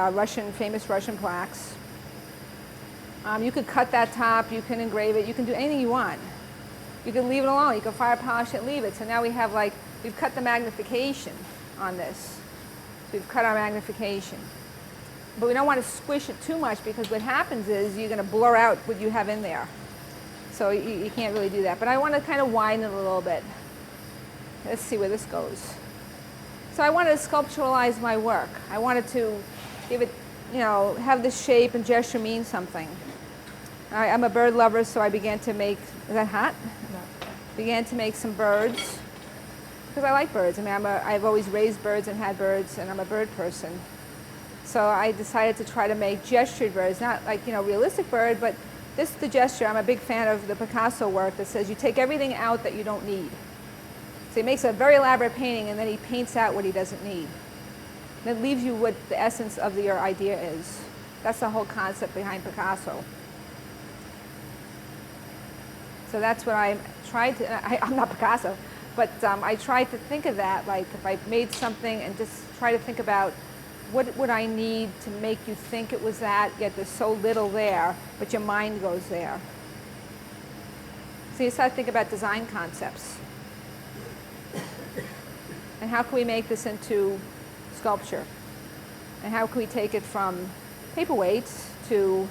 famous Russian plaques. You could cut that top, you can engrave it, you can do anything you want. You can leave it alone, you can fire polish it and leave it. So now we have we've cut the magnification on this. So we've cut our magnification. But we don't want to squish it too much because what happens is you're going to blur out what you have in there. So you can't really do that. But I want to kind of widen it a little bit. Let's see where this goes. So I wanted to sculpturalize my work. I wanted to give it, you know, have this shape and gesture mean something. I'm a bird lover, so I began to make, is that hot? No. Began to make some birds because I like birds. I mean, I've always raised birds and had birds, and I'm a bird person. So I decided to try to make gestured birds, not like, you know, realistic bird, but the gesture. I'm a big fan of the Picasso work that says you take everything out that you don't need. So he makes a very elaborate painting, and then he paints out what he doesn't need. That leaves you what the essence of your idea is. That's the whole concept behind Picasso. So that's what I tried to, I'm not Picasso, but I tried to think of that, like if I made something and just try to think about what would I need to make you think it was that, yet there's so little there, but your mind goes there. So you start to think about design concepts. And how can we make this into sculpture? And how can we take it from paperweights to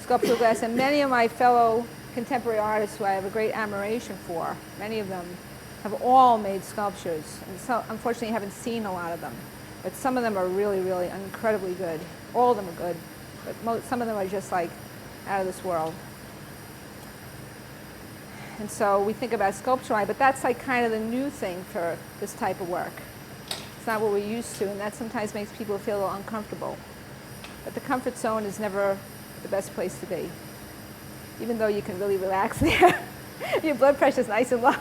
sculptural glass? And many of my fellow contemporary artists who I have a great admiration for, many of them have all made sculptures. And so unfortunately I haven't seen a lot of them. But some of them are really, really incredibly good. All of them are good, but some of them are just like out of this world. And so we think about sculpture, but that's like kind of the new thing for this type of work. It's not what we're used to, and that sometimes makes people feel a little uncomfortable. But the comfort zone is never the best place to be, even though you can really relax there. Your blood pressure is nice and low.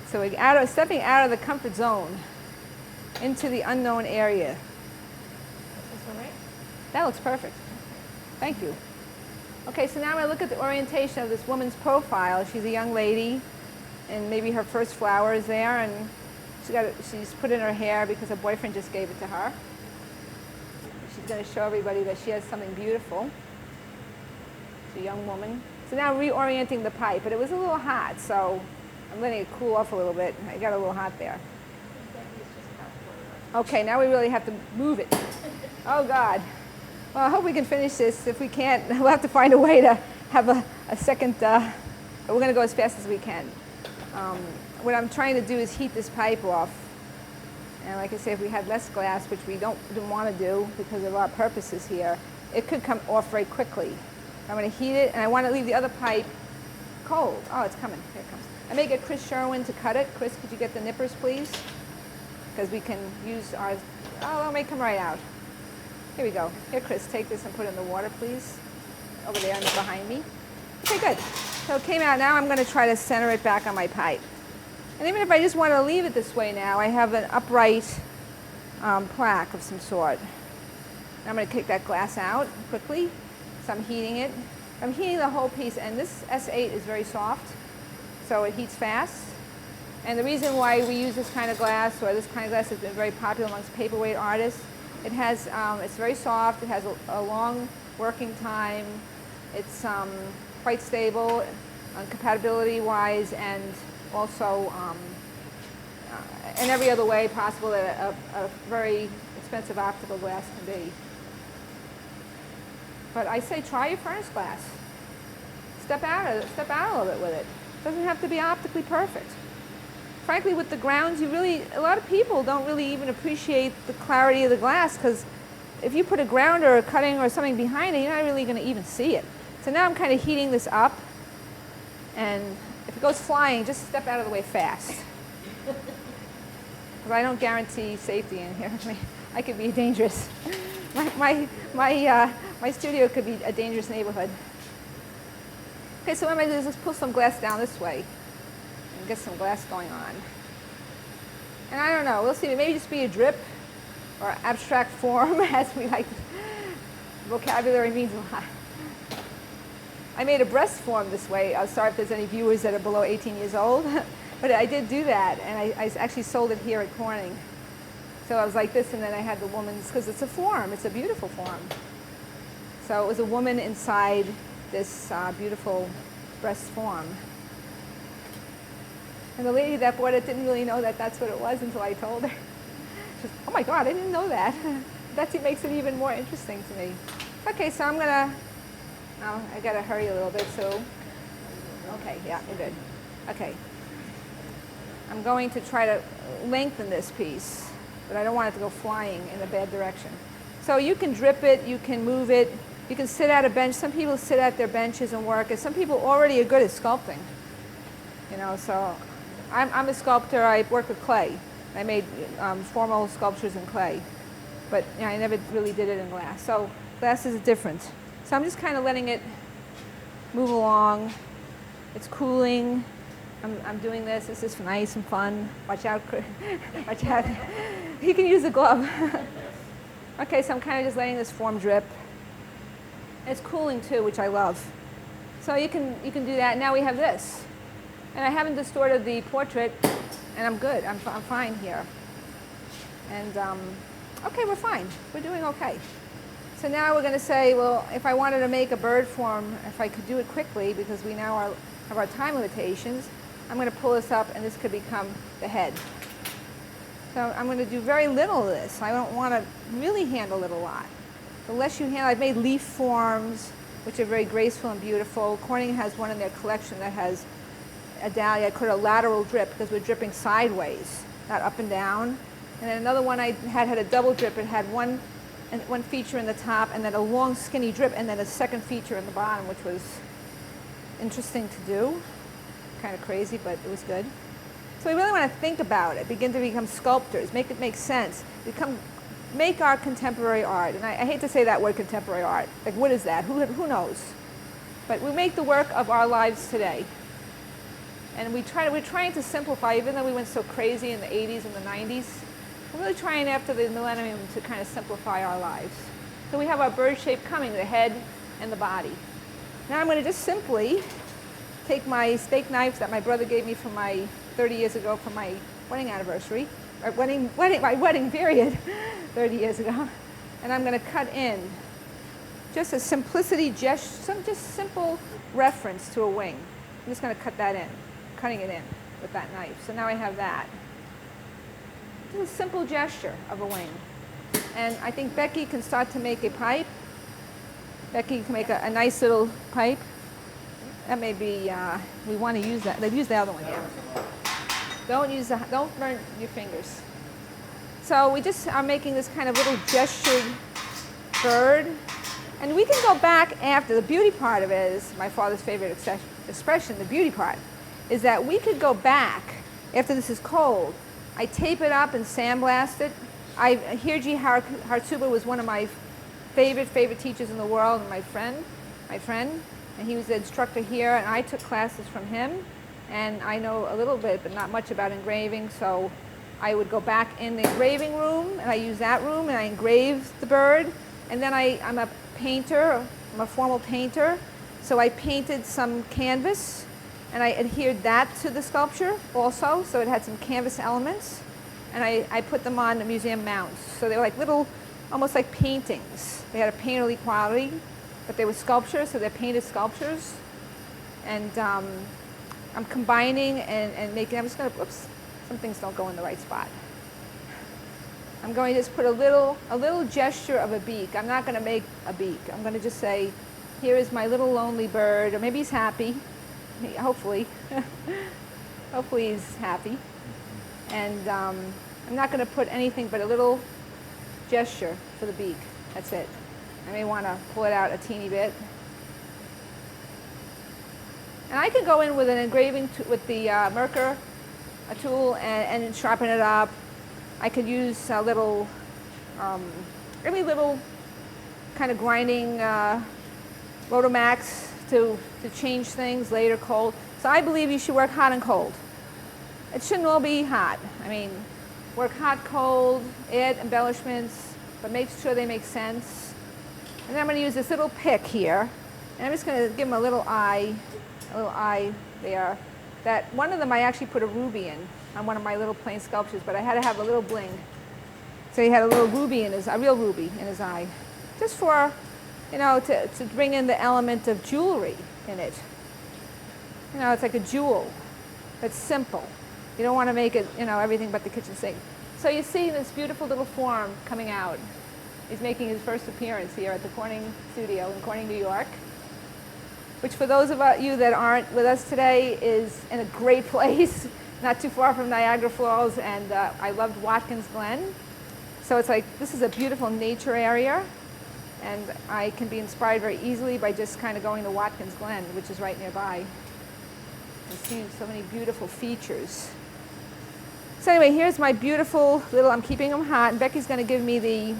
So we're stepping out of the comfort zone into the unknown area. Is this all right? That looks perfect. Thank you. Okay, so now I'm going to look at the orientation of this woman's profile. She's a young lady, and maybe her first flower is there, and she's put in her hair because her boyfriend just gave it to her. She's going to show everybody that she has something beautiful. She's a young woman. So now reorienting the pipe, but it was a little hot, so I'm letting it cool off a little bit. I got a little hot there. Okay, now we really have to move it. Oh, God. Well, I hope we can finish this. If we can't, we'll have to find a way to have a second, but we're going to go as fast as we can. What I'm trying to do is heat this pipe off. And like I say, if we had less glass, which we didn't want to do because of our purposes here, it could come off very quickly. I'm going to heat it, and I want to leave the other pipe cold. Oh, it's coming. Here it comes. I may get Chris Sherwin to cut it. Chris, could you get the nippers, please? Because we can use ours. Oh, it may come right out. Here we go. Here, Chris, take this and put it in the water, please. Over there and behind me. Okay, good. So it came out. Now I'm going to try to center it back on my pipe. And even if I just want to leave it this way now, I have an upright plaque of some sort. I'm going to take that glass out quickly. So I'm heating it. I'm heating the whole piece, and this S8 is very soft, so it heats fast. And the reason why we use this kind of glass, or this kind of glass has been very popular amongst paperweight artists, it has, it's very soft, it has a long working time, it's quite stable compatibility-wise, and also in every other way possible that a very expensive optical glass can be. But I say try your furnace glass. Step out a little bit with it. It doesn't have to be optically perfect. Frankly, with the grounds, a lot of people don't really even appreciate the clarity of the glass, because if you put a ground or a cutting or something behind it, you're not really going to even see it. So now I'm kind of heating this up, and if it goes flying, just step out of the way fast. Because I don't guarantee safety in here. I could be dangerous. My studio could be a dangerous neighborhood. Okay, so what I'm going to do is just pull some glass down this way and get some glass going on. And I don't know, we'll see, maybe just be a drip or abstract form, as we like. Vocabulary means a lot. I made a breast form this way. I'm sorry if there's any viewers that are below 18 years old, but I did do that, and I actually sold it here at Corning. So I was like this, and then I had the woman's, because it's a form, it's a beautiful form. So it was a woman inside this beautiful breast form. And the lady that bought it didn't really know that that's what it was until I told her. She said, oh my God, I didn't know that. That makes it even more interesting to me. Okay, so I'm gonna, oh, I gotta hurry a little bit, so, okay, yeah, we're good. Okay. I'm going to try to lengthen this piece, but I don't want it to go flying in a bad direction. So you can drip it, you can move it, you can sit at a bench. Some people sit at their benches and work, and some people already are good at sculpting. You know, so I'm a sculptor. I work with clay. I made formal sculptures in clay, but you know, I never really did it in glass. So glass is different. So I'm just kind of letting it move along. It's cooling. I'm doing this. This is nice and fun. Watch out. Watch out. You can use a glove. Okay, so I'm kind of just letting this form drip. It's cooling too, which I love. So you can do that. Now we have this. And I haven't distorted the portrait, and I'm good. I'm fine here. And okay, we're fine. We're doing okay. So now we're going to say, well, if I wanted to make a bird form, if I could do it quickly, because we now have our time limitations, I'm going to pull this up, and this could become the head. So I'm going to do very little of this. I don't want to really handle it a lot. The less you handle, I've made leaf forms, which are very graceful and beautiful. Corning has one in their collection that has a dahlia. I call it a lateral drip because we're dripping sideways, not up and down. And then another one I had a double drip. It had one feature in the top and then a long skinny drip and then a second feature in the bottom, which was interesting to do. Kind of crazy, but it was good. So we really want to think about it, begin to become sculptors, make it make sense, make our contemporary art. And I hate to say that word, contemporary art. Like, what is that? Who knows? But we make the work of our lives today. And we're trying to simplify, even though we went so crazy in the 80s and the 90s. We're really trying after the millennium to kind of simplify our lives. So we have our bird shape coming, the head and the body. Now I'm going to just simply take my steak knife that my brother gave me for my 30 years ago for my wedding anniversary, or my wedding period, 30 years ago. And I'm going to cut in just a simplicity gesture, just simple reference to a wing. I'm just going to cut that in. Cutting it in with that knife. So now I have that. Just a simple gesture of a wing. And I think Becky can start to make a pipe. Becky can make a nice little pipe. That may be, we want to use that. They've used the other one, yeah. Don't burn your fingers. So we just are making this kind of little gestured bird. And we can go back after. The beauty part of it is my father's favorite expression, the beauty part, is that we could go back after this is cold. I tape it up and sandblast it. Hirji Hartsuba was one of my favorite teachers in the world, and my friend, and he was the instructor here, and I took classes from him, and I know a little bit, but not much about engraving, so I would go back in the engraving room, and I use that room, and I engrave the bird, and then I'm a painter, I'm a formal painter, so I painted some canvas, and I adhered that to the sculpture also, so it had some canvas elements. And I put them on the museum mounts. So they were like little, almost like paintings. They had a painterly quality, but they were sculptures, so they're painted sculptures. And I'm combining and making, I'm just going to, oops, some things don't go in the right spot. I'm going to just put a little gesture of a beak. I'm not going to make a beak. I'm going to just say, here is my little lonely bird, or maybe he's happy. Hopefully. Hopefully he's happy. And I'm not going to put anything but a little gesture for the beak. That's it. I may want to pull it out a teeny bit. And I could go in with an engraving with the Merker tool and sharpen it up. I could use a little, any little kind of grinding Rotomax to change things later cold. So I believe you should work hot and cold. It shouldn't all be hot. I mean, work hot, cold, add embellishments, but make sure they make sense. And then I'm going to use this little pick here, and I'm just going to give him a little eye there. That one of them I actually put a ruby in on one of my little plain sculptures, but I had to have a little bling. So he had a little ruby in a real ruby in his eye, just for, you know, to bring in the element of jewelry in it. You know, it's like a jewel. It's simple. You don't want to make it, you know, everything but the kitchen sink. So you see this beautiful little form coming out. He's making his first appearance here at the Corning studio in Corning, New York, which for those of you that aren't with us today is in a great place, not too far from Niagara Falls, and I loved Watkins Glen. So it's like, this is a beautiful nature area, and I can be inspired very easily by just kind of going to Watkins Glen, which is right nearby, and see so many beautiful features. So anyway, here's my beautiful little, I'm keeping them hot, and Becky's going to give me the,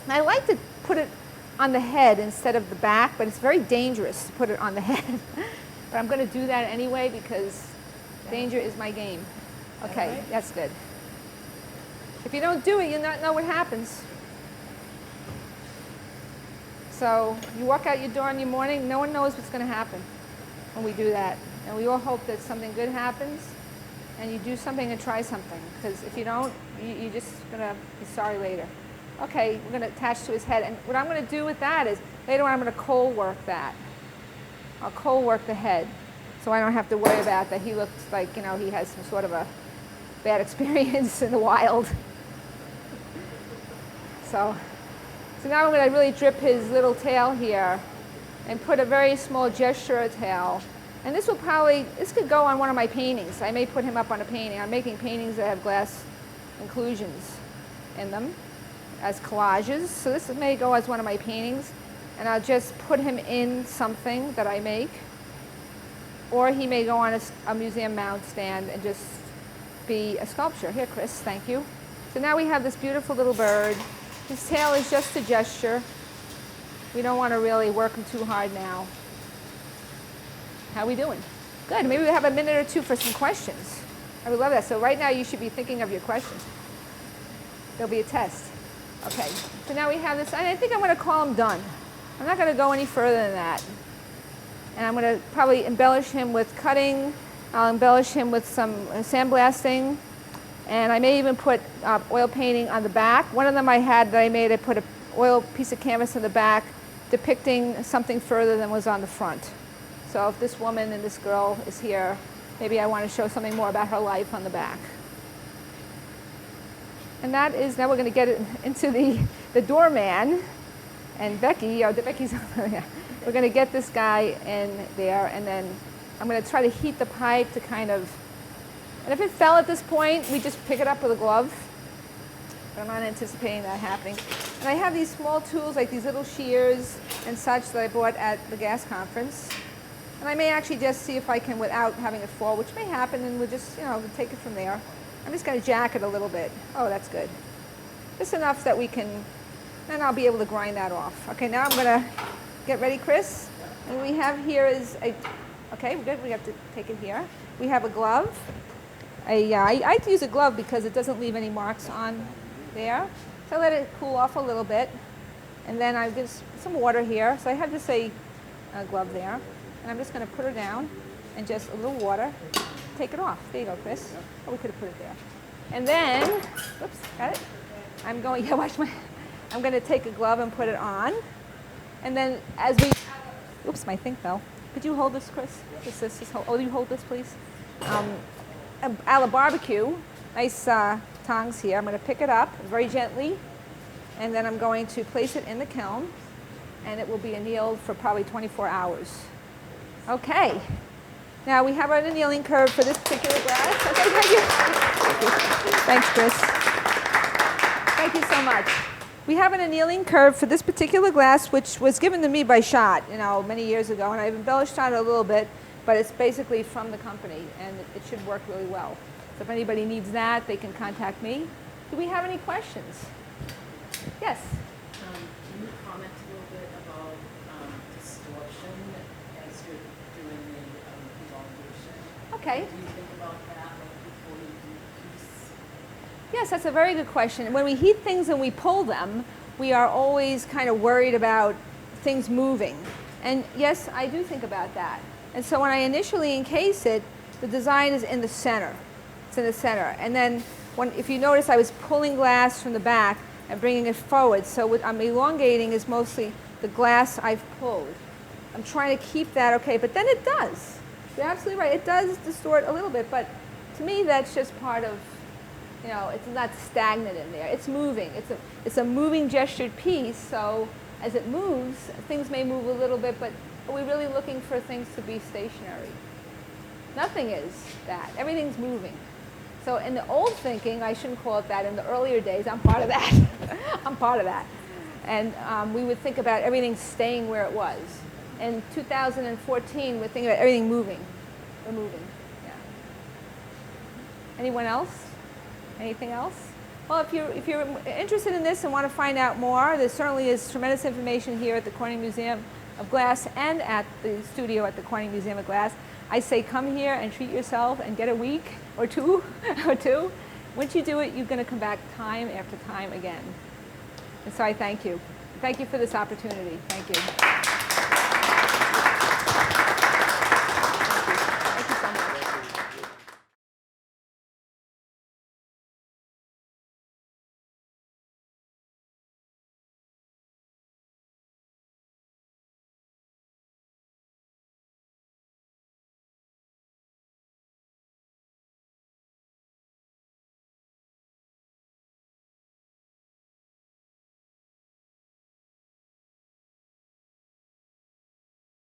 I like to put it on the head instead of the back, but it's very dangerous to put it on the head. But I'm going to do that anyway because danger is my game. Okay, right? That's good. If you don't do it, you'll not know what happens. So you walk out your door in the morning, no one knows what's going to happen when we do that. And we all hope that something good happens and you do something and try something. Because if you don't, you're just going to be sorry later. Okay, we're going to attach to his head. And what I'm going to do with that is, later on I'm going to cold work that. I'll cold work the head. So I don't have to worry about that he looks like, you know, he has some sort of a bad experience in the wild. So now I'm going to really drip his little tail here and put a very small gesture tail. And this will probably, this could go on one of my paintings. I may put him up on a painting. I'm making paintings that have glass inclusions in them as collages. So this may go as one of my paintings. And I'll just put him in something that I make. Or he may go on a museum mount stand and just be a sculpture. Here, Chris, thank you. So now we have this beautiful little bird. His tail is just a gesture. We don't want to really work him too hard now. How are we doing? Good. Maybe we have a minute or two for some questions. I would love that. So right now you should be thinking of your questions. There'll be a test. Okay. So now we have this. I think I'm going to call him done. I'm not going to go any further than that. And I'm going to probably embellish him with cutting. I'll embellish him with some sandblasting. And I may even put oil painting on the back. One of them I had that I made, I put an oil piece of canvas in the back depicting something further than was on the front. So if this woman and this girl is here, maybe I want to show something more about her life on the back. And that is, now we're going to get it into the doorman. And Becky, Becky's yeah. We're going to get this guy in there, and then I'm going to try to heat the pipe to kind of, and if it fell at this point, we just pick it up with a glove. But I'm not anticipating that happening. And I have these small tools, like these little shears and such that I bought at the gas conference. And I may actually just see if I can, without having it fall, which may happen, and we'll just, you know, take it from there. I'm just going to jack it a little bit. Oh, that's good. Just enough that we can, then I'll be able to grind that off. Okay, now I'm going to get ready, Chris. And we have here is a, okay, we're good. We have to take it here. We have a glove. I like to use a glove because it doesn't leave any marks on there. So I let it cool off a little bit. And then I give some water here. So I have just a glove there. And I'm just going to put her down and just a little water. Take it off. There you go, Chris. Oh, we could have put it there. And then, whoops, got it? I'm going, yeah, watch my, I'm going to take a glove and put it on. And then as we, oops, my thing fell. Could you hold this, Chris? This hold, oh, you hold this, please? A la barbecue, nice tongs here. I'm going to pick it up very gently. And then I'm going to place it in the kiln. And it will be annealed for probably 24 hours. Okay. Now we have our annealing curve for this particular glass. Okay, thank you. Thanks, Chris. Thank you so much. We have an annealing curve for this particular glass, which was given to me by Schott, you know, many years ago, and I've embellished on it a little bit. but it's basically from the company, and it should work really well. So if anybody needs that, they can contact me. Do we have any questions? Yes? Can you comment a little bit about distortion as you're doing the elongation? Okay. Do you think about that before you do the piece? Yes, that's a very good question. When we heat things and we pull them, we are always kind of worried about things moving. And yes, I do think about that. And so when I initially encase it, the design is in the center. It's in the center. And then if you notice, I was pulling glass from the back and bringing it forward. So what I'm elongating is mostly the glass I've pulled. I'm trying to keep that okay, but then it does. You're absolutely right. It does distort a little bit, but to me, that's just part of, it's not stagnant in there. It's moving. It's a moving gestured piece, so as it moves, things may move a little bit, but are we really looking for things to be stationary? Nothing is that. Everything's moving. So in the old thinking, I shouldn't call it that. In the earlier days, I'm part of that. I'm part of that. And we would think about everything staying where it was. In 2014, we're thinking about everything moving. We're moving, yeah. Anyone else? Anything else? Well, if you're interested in this and want to find out more, there certainly is tremendous information here at the Corning Museum of Glass and at the studio at the Corning Museum of Glass. I say come here and treat yourself and get a week or two. Once you do it, you're going to come back time after time again. And so I thank you. Thank you for this opportunity. Thank you.